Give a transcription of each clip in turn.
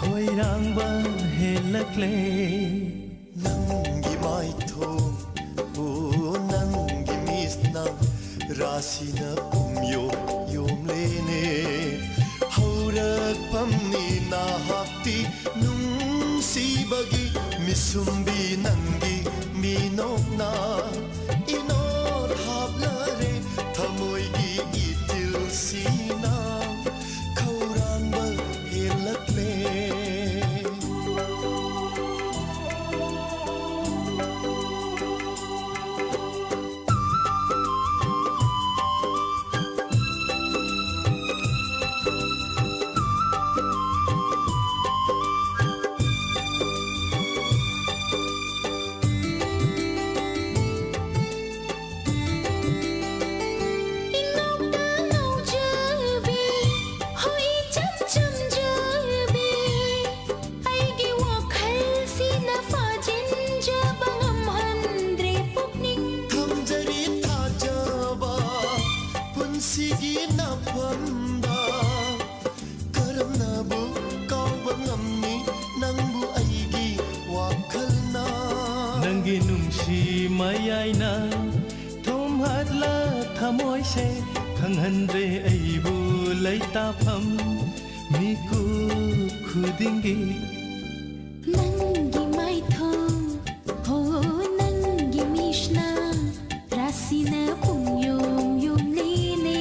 खोइरांबा हेलक्ले नंगी माइथो ओ नंगी मिसना रासिना पुमयो योमलेने हौरक पमनी नाहक्ति नुंसीबगी मिसुम्बी नंगी मिनोकना इनोर हाबलरे थमोइगी इतिल सीना खौरांबा हेलक्ले नंगी नुंसी मयाइना थोम हदला थमोइसे खंगहनरे अइबु लैताफम मिकु खुदिंगी नंगी माइथोम हो नंगी मिशना रासिना पुमयोम योमलेने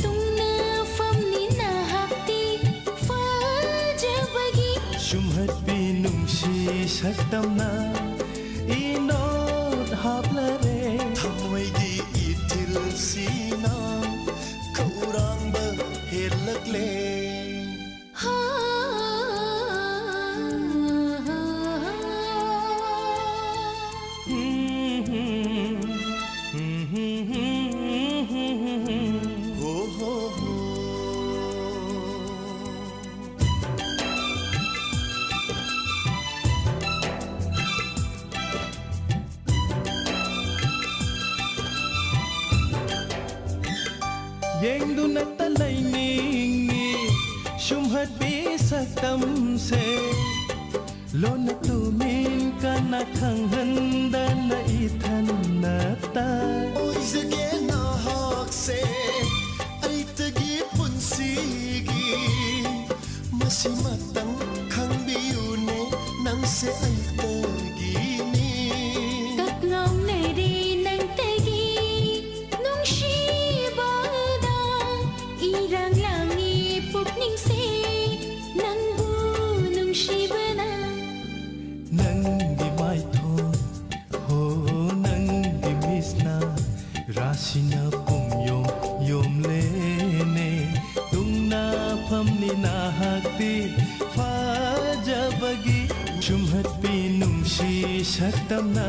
तुमना फमनी नाहक्ति फाजबगी शुमहत्पी नुंसी सत्तमना इनोद हाबलरे थमोइगी इतिल सीना खौरांबा हेलक्ले हो हो हो येंदुना तलैनिंगी शुमहत्पी सत्तमसे लोन तुमिन kana खंगहनदना इथनता ओइजगे नाहकसे अइतगी पुन्सीगी मसिमतंग खंगबियुने नंगसे अइतगीनी तकनाउनेरे नंगतगी नुंसीबादा इरंगलांगी पुकनिंगसे नंगबु नुंसीबना नंगी माइथो हो नंगी मिसना रासिना पुमयो योमलेने तुंगना फमनी नाहक्ति फाजबगी शुमहत्पी नुंसी सत्तमना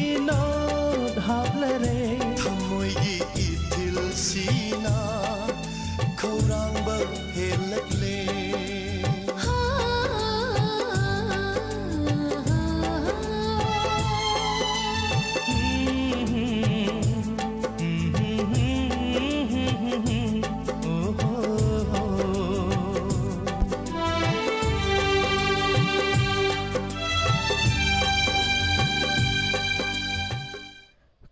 इनोद हाबलरे थमोइगी इतिल सीना खौरांबा हेलक्ले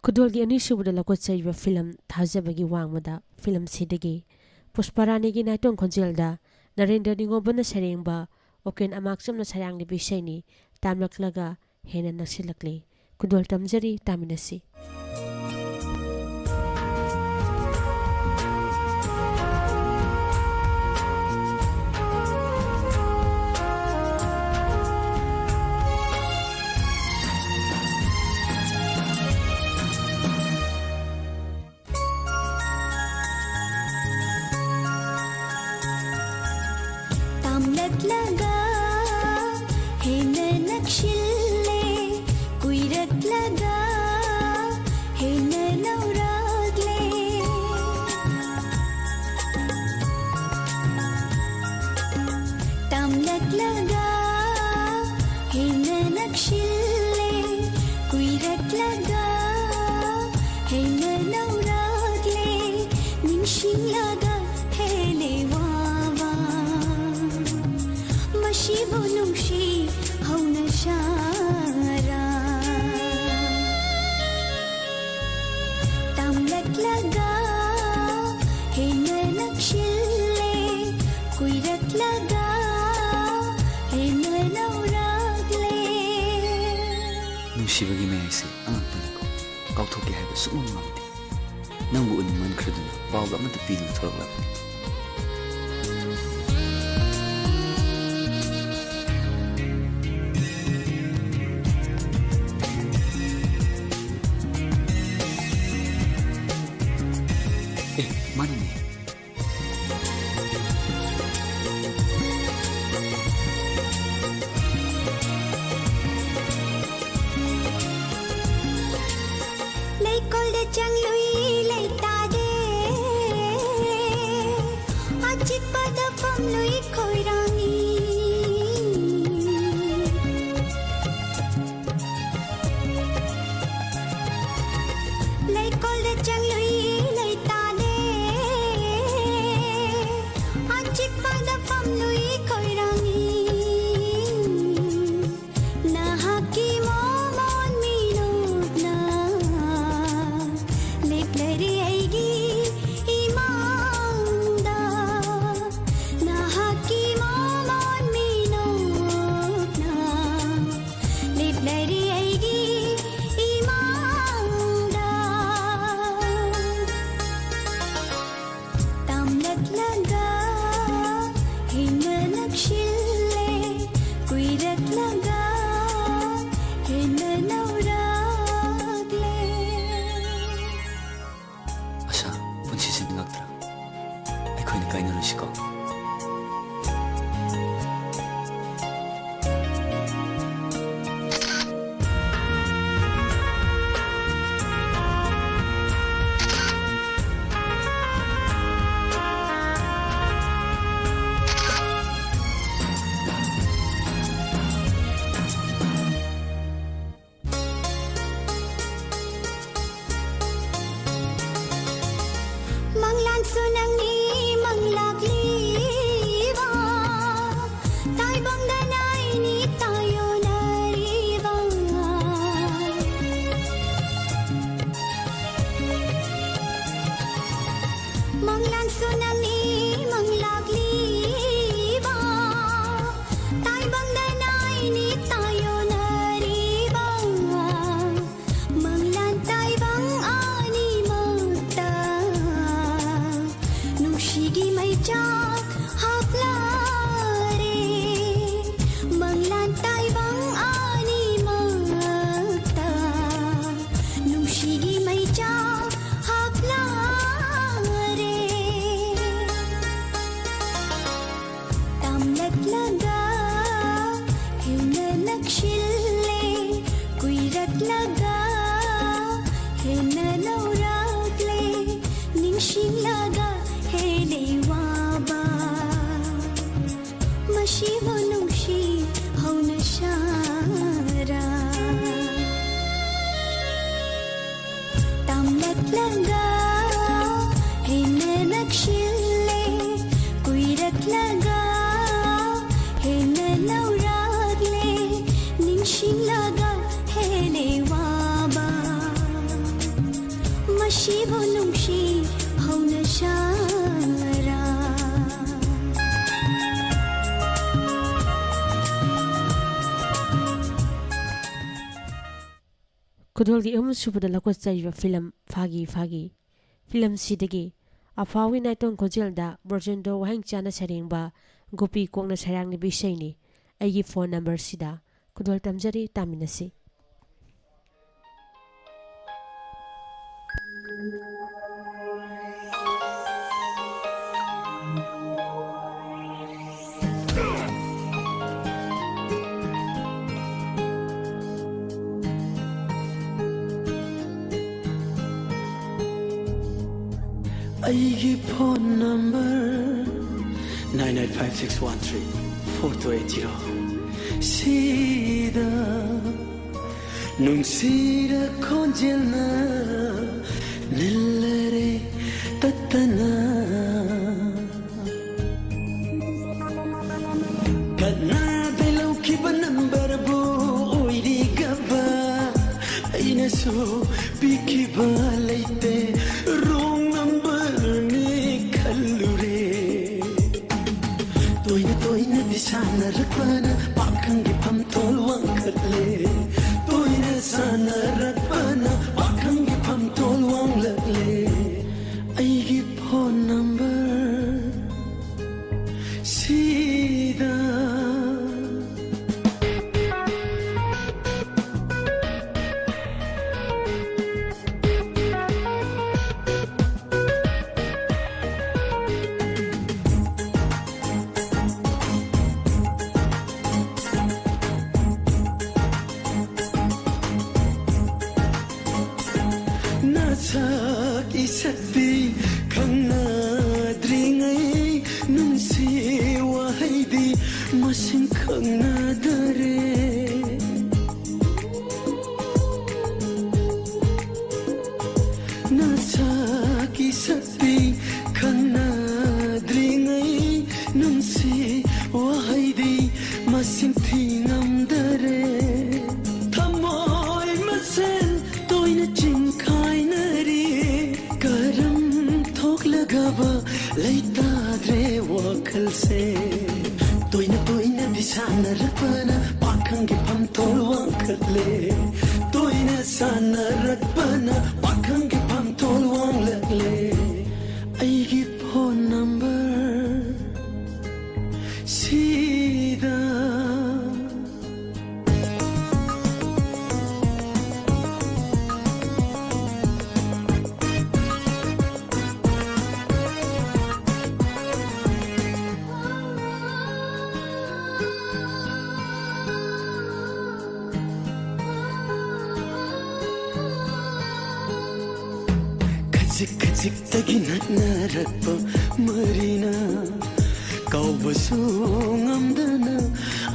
खुदोलगी अनिसुबदा लकोचैबा फिल्म थाजबगी वांगमदा फिल्म सिदगी पुष्परानीगी नाइटोंग खोंजेलदा नरेंद्र निंगोबना सरेंगबा ओकेन अमाक्समना सयांगनि बिषयनी तामलक्लगा हेना नक्सिलक्ले खुदोल तमजरी तामिनसी लगा है नक्शिले कुइरक लगा है नौरागले तामलक लगा है नक्शिले कुइरक लगा है नौरागले निंशिंग लगा है लेवावा ꯃꯁꯤꯕꯨ ꯅꯨꯡꯁꯤ ꯍꯧꯅ ꯁꯥꯔꯥ ꯇꯝꯂꯛꯂꯒ ꯍꯦꯟꯅ ꯅꯛꯁꯤꯜꯂꯦ ꯀꯨꯏꯔꯛꯂꯒ ꯍꯦꯟꯅ ꯅꯧꯔꯛꯂꯦ ꯅꯨꯡꯁꯤꯕꯒꯤ ꯃꯌꯥꯏꯁꯦ ꯑꯉꯛꯄꯅꯤꯀꯣ ꯀꯥꯎꯊꯣꯛꯀꯦ ꯍꯥꯏꯕ ꯁꯨꯡꯉꯝ ꯉꯝꯗꯦ ꯅꯪꯕꯨ ꯎꯅꯤꯡꯃꯟꯈ꯭ꯔꯗꯨꯅ ꯄꯥꯎꯒ ꯑꯃꯠꯇ ꯄꯤꯗꯨꯅ ꯊꯣꯔꯛꯂꯕꯅꯤ ꯃꯥꯅꯅꯦ ꯂꯩꯀꯣꯜꯗ ꯆꯪꯂꯨꯏ ꯂꯩꯇꯥꯗꯦ ꯑꯆꯤꯛꯄꯗ ꯐꯝꯂꯨꯏ ꯈꯣꯏꯔꯥꯡꯏ ꯂꯩꯀꯣꯜꯗ ꯆꯪꯂꯨꯏ ꯂꯩꯇꯥꯗꯦ ꯑꯆꯤꯛꯄꯗ ꯐꯝꯂꯨꯏ ꯈꯣꯏꯔꯥꯡꯏ ꯅꯍꯥꯛꯀꯤ ꯃꯣꯃꯣꯟ ꯃꯤꯅꯣꯛꯅ ꯂꯦꯞꯂꯔꯤ ꯑꯩꯒꯤ 이망다 나하기 머먼 미노나 립레리 애기 이망다 땀락라가 힘을 낚실래 꾸이락라가 힘을 너락래 아샤 본치지 생각더라 아이코이는 까이누르시고 Manglan sunangni manglakliwa Taibang danay ni tayo nariwa Manglan sunangni manglakliwa Taibang danay ni tayo nariwa Manglan taibang ani mata Nushigi may jak haklare Manglantay bang ani mata Nushigi may jak haklare Tamlaglaga hina nakshille Kuiratlaga hina nauragle Ningshinlaga hele waba Mashibo nungshi hauna shara Tamlaglaga hina nakshille Kuiratlaga hina nauragle Ningshinlaga hele waba Mashibo nungshi hauna shara ꯈꯨꯗꯣꯜꯒꯤ ꯑꯍꯨꯝꯁꯨꯕꯗ ꯂꯧꯈꯠꯆꯔꯤꯕ film ꯐꯥꯒꯤ ꯐꯥꯒꯤ ꯐꯤꯂꯝꯁꯤꯗꯒꯤ ꯑꯐꯥꯎꯒꯤ ꯅꯥꯏꯇꯣꯝ ꯈꯣꯟꯖꯦꯜꯗ ꯕ꯭ꯔꯣꯖꯦꯟꯗꯣ ꯋꯥꯍꯦꯡꯆꯥꯅ ꯁꯩꯔꯦꯡꯕ ꯒꯣꯄꯤ ꯀꯣꯛꯅ ꯁꯩꯔꯥꯡꯂꯤꯕ ꯏꯁꯩꯅꯤ ꯑꯩꯒꯤ phone ꯅꯝꯕꯔꯁꯤꯗ ꯈꯨꯗꯣꯜ ꯇꯝꯖꯔꯤ ꯇꯥꯃꯤꯟꯅꯁꯤ ꯑꯩꯒꯤ phone number 9856134280 ꯁꯤꯗ ꯅꯨꯡꯁꯤꯔ ꯈꯣꯟꯖꯦꯜꯅ ꯅꯤꯜꯂꯔꯦ ꯇꯠꯇꯅ ꯀꯅꯥ ꯑꯩꯅꯁꯨ ꯄꯤꯈꯤꯕ ꯂꯩꯇꯦ wrong numberꯅꯤ ꯈꯜꯂꯨꯔꯦ ꯇꯣꯏꯅ ꯇꯣꯏꯅꯗꯤ ꯁꯥꯟꯅꯔꯛꯄꯅ ꯄꯥꯈꯪꯒꯤ ꯐꯝꯊꯣꯜ ꯋꯥꯡꯈꯠꯂꯦ ꯇꯣꯏꯅ ꯁꯥꯟꯅꯔꯛꯄꯅ ꯄꯥꯈꯪꯒꯤ ꯐꯝꯊꯣꯜ ꯋꯥꯡꯂꯛꯂꯦ ꯑꯩꯒꯤ ꯐꯣꯟ ꯅꯝꯕꯔ ꯁꯤꯗ ꯅꯁꯛ 이삭ꯇꯤ ꯈꯪꯅꯗ꯭ꯔꯤꯉꯩ ꯅꯨꯡꯁꯤ ꯋꯥꯍꯩꯗꯤ ꯃꯁꯤꯡ ꯈꯪꯅꯗꯔꯦ ꯅꯁꯛ 이삭ꯇꯤ ꯈꯪꯅꯗ꯭ꯔꯤꯉꯩ ꯅꯨꯡꯁꯤ ꯋꯥꯍꯩꯗꯤ ꯃꯁꯤꯡ ꯊꯤꯉꯝꯗꯔꯦ ꯊꯃꯣꯏ ꯃꯁꯦꯟ ꯇꯣꯏꯅ ꯆꯤꯡꯈꯥꯏꯅꯔꯤ ꯀꯔꯝ ꯊꯣꯛꯂꯒꯕ ꯂꯩꯇꯥꯗ꯭ꯔꯦ ꯋꯥꯈꯜꯁꯦ ꯇꯣꯏꯅ ꯇꯣꯏꯅꯗꯤ ꯁꯥꯟꯅꯔꯛꯄꯅ ꯄꯥꯈꯪꯒꯤ ꯐꯝꯊꯣꯜ ꯋꯥꯡꯈꯠꯂꯦ ꯇꯣꯏꯅ ꯁꯥꯟꯅꯔꯛꯄꯅ ꯄꯥꯈꯪꯒꯤ ꯐꯝꯊꯣꯜ ꯋꯥꯡꯂꯛꯂꯦ ꯑꯩꯒꯤ ꯐꯣꯟ ꯅꯝꯕꯔ ꯁꯤꯗ ꯈꯖꯤꯛ ꯈꯖꯤꯛꯇꯒꯤ ꯅꯛꯅꯔꯛꯄ ꯃꯔꯤꯅ ꯀꯥꯎꯕꯁꯨ ꯉꯝꯗꯅ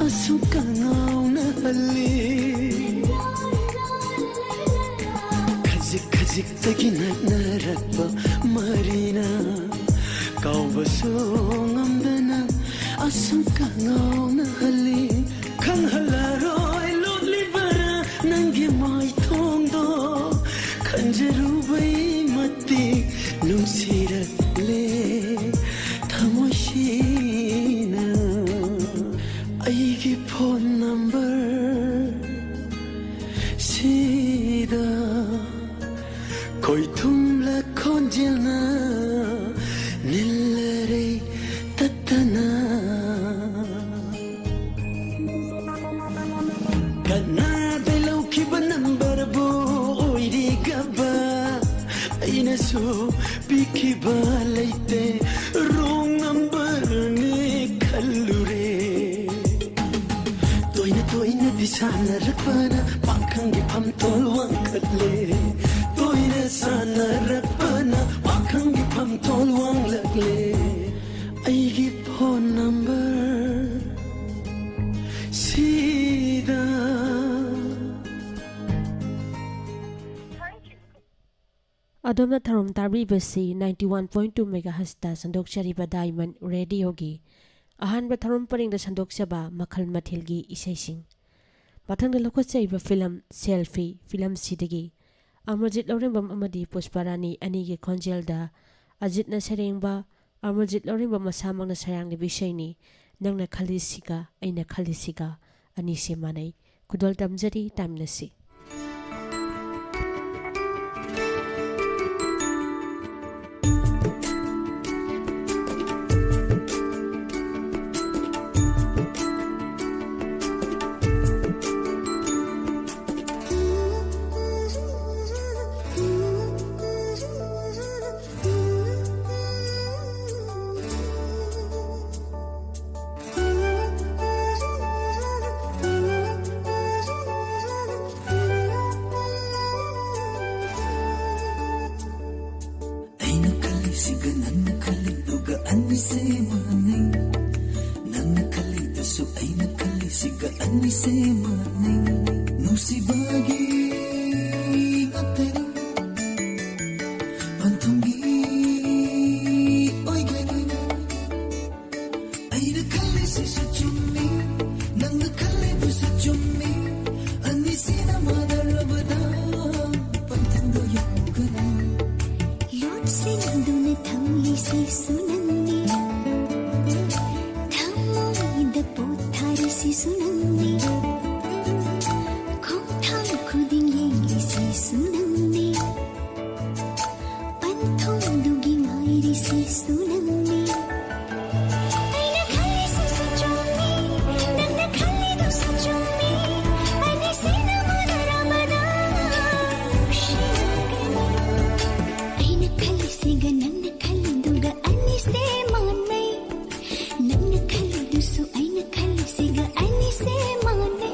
ꯑꯁꯨꯛꯀ ꯉꯥꯎꯅꯍꯜꯂꯤ ꯈꯖꯤꯛ ꯈꯖꯤꯛꯇꯒꯤ ꯅꯛꯅꯔꯛꯄ ꯃꯔꯤꯅ ꯀꯥꯎꯕꯁꯨ ꯉꯝꯗꯅ ꯑꯁꯨꯛꯀ ꯉꯥꯎꯅꯍꯜꯂꯤ ꯈꯪꯍꯜꯂꯔꯣꯏ ꯂꯣꯠꯂꯤꯕꯔꯥ ꯅꯪꯒꯤ ꯃꯥꯏꯊꯣꯡꯗꯣ ꯈꯟꯖꯔꯨꯕꯩ ꯃꯇꯤꯛ ꯅꯨꯡꯁꯤꯔꯛꯂꯦ ꯊꯃꯣꯏꯁꯤꯅ ꯑꯩꯒꯤ ꯐꯣꯟ ꯅꯝꯕꯔ ꯁꯤꯗ ꯈꯣꯏꯊꯨꯝꯂ ꯈꯣꯟꯖꯦꯜꯅ ꯅꯤꯜꯂꯔꯦ ꯇꯠꯇꯅ ꯀꯅꯥꯗꯩ ꯂꯧꯈꯤꯕ ꯅꯝꯕꯔꯕꯨ ꯑꯣꯏꯔꯤꯒꯕ ꯑꯩꯅꯁꯨ ꯄꯤꯈꯤꯕ ꯂꯩꯇꯦ wrong numberꯅꯤ ꯈꯜꯂꯨꯔꯦ ꯇꯣꯏꯅ ꯇꯣꯏꯅꯗꯤ ꯁꯥꯟꯅꯔꯛꯄꯅ ꯄꯥꯈꯪꯒꯤ ꯐꯝꯊꯣꯜ ꯋꯥꯡꯈꯠꯂꯦ ꯇꯣꯏꯅ ꯁꯥꯟꯅꯔꯛꯄꯅ ꯄꯥꯈꯪꯒꯤ ꯐꯝꯊꯣꯜ ꯋꯥꯡꯂꯛꯂꯦ ꯑꯩꯒꯤ ꯐꯣꯟ ꯅꯝꯕꯔ ꯁꯤꯗ ꯑꯗꯣꯝꯅ ꯊꯧꯔꯝ ꯇꯥꯕꯤꯕꯁꯤ 91.2 ꯃꯦꯒꯥꯍꯔꯠꯖꯇ ꯁꯟꯗꯣꯛꯆꯔꯤꯕ ꯗꯥꯏꯃꯟ ꯔꯦꯗꯤꯑꯣꯒꯤ ꯑꯍꯥꯟꯕ ꯊꯧꯔꯝ ꯄꯔꯦꯡꯗ ꯁꯟꯗꯣꯛꯆꯕ ꯃꯈꯜ ꯃꯊꯦꯜꯒꯤ ꯏꯁꯩꯁꯤꯡ ꯃꯊꯪꯗ ꯂꯧꯈꯠꯆꯔꯤꯕ ꯐꯤꯂꯝ ꯁꯦꯜꯐꯤ ꯐꯤꯂꯝꯁꯤꯗꯒꯤ ꯑꯃꯔꯖꯤꯠ ꯂꯧꯔꯦꯝꯕꯝ ꯑꯃꯗꯤ ꯄꯨꯁꯄꯥꯔꯥꯅꯤ ꯑꯅꯤꯒꯤ ꯈꯣꯟꯖꯦꯜꯗ ꯑꯖꯤꯠꯅ ꯁꯩꯔꯦꯡꯕ ꯑꯃꯔꯖꯤꯠ ꯂꯧꯔꯦꯝꯕꯝ ꯃꯁꯥꯃꯛꯅ ꯁꯩꯔꯥꯡꯂꯤꯕ ꯏꯁꯩꯅꯤ ꯅꯪꯅ ꯈꯜꯂꯤꯁꯤꯒ ꯑꯩꯅ ꯈꯜꯂꯤꯁꯤꯒ ꯑꯅꯤꯁꯦ ꯃꯥꯟꯅꯩ ꯈꯨꯗꯣꯜ ꯇꯝꯖꯔꯤ ꯇꯥꯃꯤꯟꯅꯁꯤ पोथारिसिसु नन्ने खोथाल खुदिङ येंगिसिसु नन्ने पन्थों दुगी माइरिसिसु नन्ने ऐना खालिसिसु चुम्मी नन्ना खालिदुसु चुम्मी अनि सेना मनरामदा उशियागनी ऐना खालिसिगा नन्ना खालिदुगा अनि से मानै नन्ना खालिदुसु ऐना खालिसिगा अनि से मानै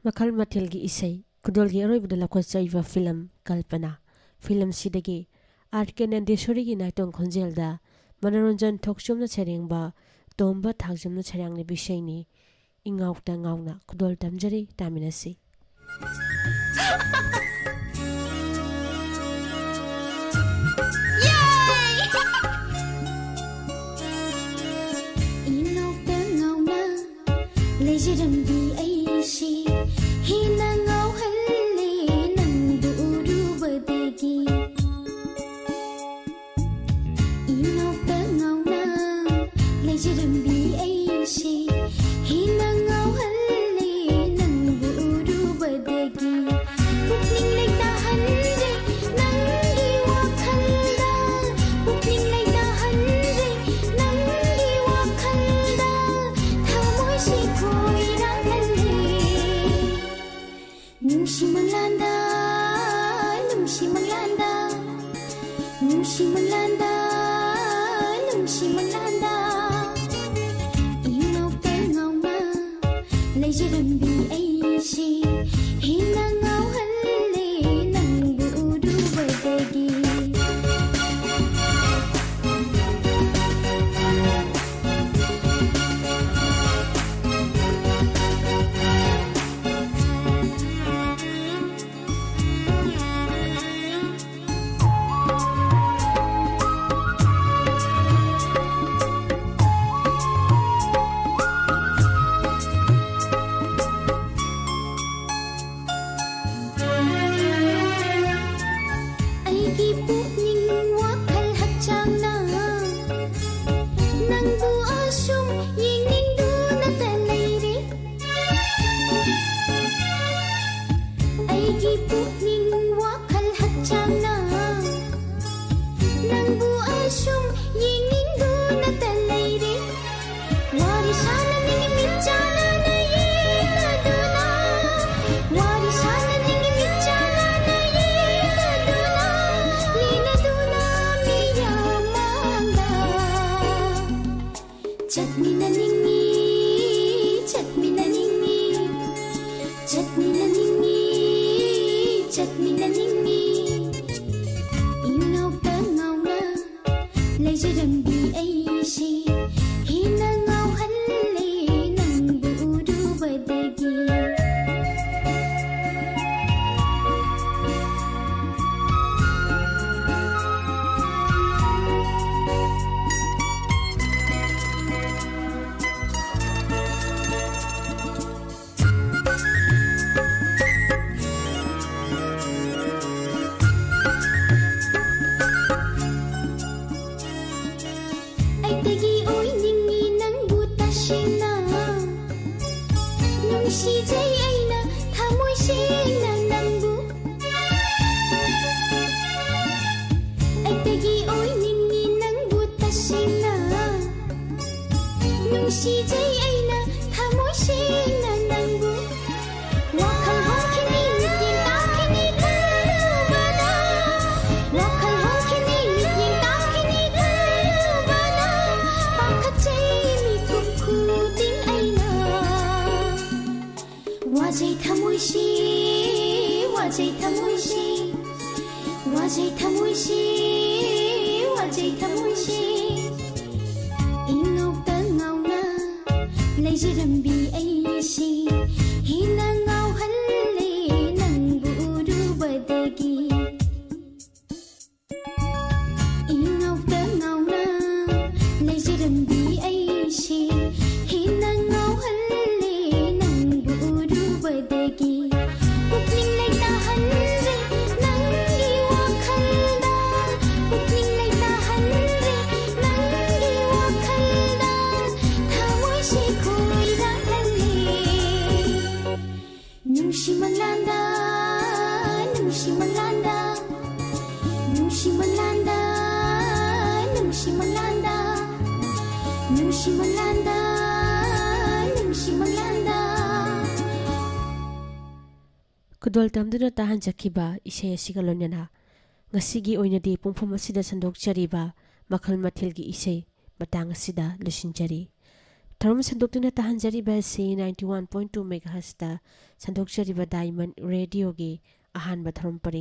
Makal Matilgi isay kudolgi aroybada lakwatsayiba film Kalpana film sidagi Arken and Deshorigi naitong khonjelda Manaranjan Tokchomna Cherengba Tomba Thagjamna Cherangni Bishayni Ingawta Ngawna Kudol Tamjari Taminasi ꯂꯩꯖꯔꯝꯕꯤ ꯑꯩꯁꯤ ꯍꯦꯟꯅ ꯉꯥꯎꯍꯜꯂꯦ ꯅꯪꯕꯨ ꯎꯔꯨꯕꯗꯒꯤ ꯏꯅꯧꯇ ꯉꯥꯎꯅ ꯂꯩꯖꯔꯝꯕꯤ ꯑꯩꯁꯤ ꯍꯦꯟꯅ ꯉꯥꯎꯍꯜꯂꯦ ꯅꯪꯕꯨ ꯎꯔꯨꯕꯗꯒꯤ ꯄꯨꯛꯅꯤꯡ ꯂꯩꯇꯥꯍꯟꯗ꯭ꯔꯦ ꯅꯪꯒꯤ ꯋꯥꯈꯜꯗ ꯄꯨꯛꯅꯤꯡ ꯂꯩꯇꯥꯍꯟꯗ꯭ꯔꯦ ꯅꯪꯒꯤ ꯋꯥꯈꯜꯗ ꯊꯃꯣꯏꯁꯤ ꯈꯣꯏꯔꯥꯡꯍꯜꯂꯦ ꯅꯨꯡꯁꯤ ꯃꯪꯂꯥꯟꯗ ꯅꯨꯡꯁꯤ ꯃꯪꯂꯥꯟꯗ ꯅꯨꯡꯁꯤ ꯃꯪꯂꯥꯟꯗ ꯅꯨꯡꯁꯤ ꯃꯪꯂꯥꯟꯗ ꯏꯅꯧꯇ ꯉꯥꯎꯅ ꯂꯩꯖꯔꯝꯕꯤ ꯑꯩꯁꯤ ꯍꯦꯟꯅ ꯉꯥꯎꯍꯜꯂꯦ ꯅꯪꯕꯨ ꯎꯔꯨꯕꯗꯒꯤ ꯑꯩꯒꯤ ꯄꯨꯛꯅꯤꯡ ꯋꯥꯈꯜ ꯍꯛꯆꯥꯡꯅ ꯅꯪꯕꯨ ꯑꯁꯨꯝ ꯌꯦꯡꯅꯤꯡꯗꯨꯅꯇ ꯂꯩꯔꯦ ꯑꯩꯒꯤ ꯄꯨꯛꯅꯤꯡ ꯋꯥꯈꯜ ꯍꯛꯆꯥꯡꯅ ꯅꯪꯕꯨ ꯑꯁꯨꯝ ꯌꯦꯡꯅꯤꯡꯗꯨꯅꯇ ꯂꯩꯔꯦ ꯋꯥꯔꯤ ꯁꯥꯟꯅꯅꯤꯡꯉꯤ ꯃꯤꯠꯆꯥꯟꯅꯅ ꯌꯦꯡꯂꯗꯨꯅ ꯋꯥꯔꯤ ꯁꯥꯟꯅꯅꯤꯡꯉꯤ ꯃꯤꯠꯆꯥꯟꯅꯅ ꯌꯦꯡꯂꯗꯨꯅ ꯂꯤꯅꯗꯨꯅ ꯃꯤꯌꯥꯝ ꯃꯥꯡꯗ ꯆꯠꯃꯤꯟꯅꯅꯤꯡꯉꯤ ꯆꯠꯃꯤꯟꯅꯅꯤꯡꯉꯤ ꯆꯠꯃꯤꯟꯅꯅꯤꯡꯉꯤ ꯆꯠꯃꯤꯟꯅꯅꯤꯡꯉꯤ ꯏꯅꯧꯇ ꯉꯥꯎꯅ ꯂꯩꯖꯔꯝꯕꯤ ꯑꯩꯁꯤ ꯍꯦꯟꯅ ꯉꯥꯎꯍꯜꯂꯦ ꯅꯪꯕꯨ ꯎꯔꯨꯕꯗꯒꯤ ꯑꯩꯇꯒꯤ ꯑꯣꯏꯅꯤꯡꯉꯤ ꯅꯪꯕꯨ ꯇꯁꯦꯡꯅ ꯅꯨꯡꯁꯤꯖꯩ ꯑꯩꯅ ꯊꯃꯣꯏ ꯁꯦꯡꯅ ꯅꯪꯕꯨ ꯑꯩꯇꯒꯤ ꯑꯣꯏꯅꯤꯡꯉꯤ ꯅꯪꯕꯨ ꯇꯁꯦꯡꯅ ꯅꯨꯡꯁꯤꯖꯩ ꯑꯩꯅ ꯊꯃꯣꯏ ꯁꯦꯡꯅ ꯅꯪꯕꯨ ꯋꯥꯈꯜ ꯍꯣꯡꯈꯤꯅꯤ ꯃꯤꯠꯌꯦꯡ ꯇꯥꯈꯤꯅꯤ ꯈꯜꯂꯨꯕꯗ ꯋꯥꯈꯜ ꯍꯣꯡꯈꯤꯅꯤ ꯃꯤꯠꯌꯦꯡ ꯇꯥꯈꯤꯅꯤ ꯈꯜꯂꯨꯕꯗ ꯄꯥꯈꯠꯆꯩ ꯃꯤꯀꯨꯞ ꯈꯨꯗꯤꯡ ꯑꯩꯅ ꯋꯥꯖꯩ ꯊꯃꯣꯏꯁꯤ ꯋꯥꯖꯩ ꯊꯃꯣꯏꯁꯤ ꯋꯥꯖꯩ ꯊꯃꯣꯏꯁꯤ ꯋꯥꯖꯩ ꯊꯃꯣꯏꯁꯤ ꯏꯅꯧꯇ ꯉꯥꯎꯅ ꯂꯩꯖꯔꯝꯕꯤ ꯑꯩꯁꯤ ꯍꯦꯟꯅ ꯉꯥꯎꯍꯜꯂꯦ ꯅꯪꯕು ꯎꯔꯨꯕꯗꯒꯤ ꯏನೌತ ꯉꯥꯎꯅ ꯂꯩꯖꯔꯝꯕꯤ ꯑꯩꯁꯤ ꯍꯦꯟꯅ ꯉꯥꯎꯍꯜꯂꯦ ꯅꯪꯕು ꯎꯔꯨꯕꯗꯒꯤ ꯄꯨꯛꯅꯤꯡ ꯂꯩꯇꯥꯍꯟꯗ꯭ꯔꯦ ꯅꯪꯒꯤ ꯋꯥꯈꯜꯗ ꯄꯨꯛꯅꯤꯡ ꯂꯩꯇꯥꯍꯟꯗ꯭ꯔꯦ ꯅꯪꯒꯤ ꯋꯥꯈꯜꯗ ꯊꯃꯣꯏꯁꯤ ꯈꯣꯏꯔꯥꯡꯍꯜꯂꯦ ꯅꯨꯡꯁꯤ ꯃꯪꯂꯥꯟꯗ ꯅꯨꯡꯁꯤ ꯃꯪꯂꯥꯟꯗ ꯅꯨꯡꯁꯤ ꯃꯪꯂꯥꯟꯗ ꯅꯨꯡꯁꯤ ꯃꯪꯂꯥꯟꯗ ꯅꯨꯡꯁꯤ ꯃꯪꯂꯥꯟꯗ ꯅꯨꯡꯁꯤ ꯃꯪꯂꯥꯟꯗ ꯈꯨꯗꯣꯜ ꯇꯝꯗꯨꯅ ꯇꯥꯍꯟꯖꯈꯤꯕ ꯏꯁꯩ ꯑꯁꯤꯒ ꯂꯣꯏꯅꯅ ꯉꯁꯤꯒꯤ ꯑꯣꯏꯅꯗꯤ ꯄꯨꯡꯐꯝ ꯑꯁꯤꯗ ꯁꯟꯗꯣꯛꯆꯔꯤꯕ ꯃꯈꯜ ꯃꯊꯦꯜꯒꯤ ꯏꯁꯩ ꯃꯇꯥꯡ ꯑꯁꯤꯗ ꯂꯣꯏꯁꯤꯟꯖꯔꯤ ꯊꯧꯔꯝ ꯁꯟꯗꯣꯛꯇꯨꯅ ꯇꯥꯍꯟꯖꯔꯤꯕ ꯑꯁꯤ 91.2 ꯃꯦꯒꯥꯍꯔꯠꯖꯇ ꯁꯟꯗꯣꯛꯆꯔꯤꯕ ꯗꯥꯏꯃꯟ ꯔꯦꯗꯤꯑꯣꯒꯤ ꯑꯍꯥꯟꯕ ꯊꯧꯔꯝ ꯄꯔꯦꯡ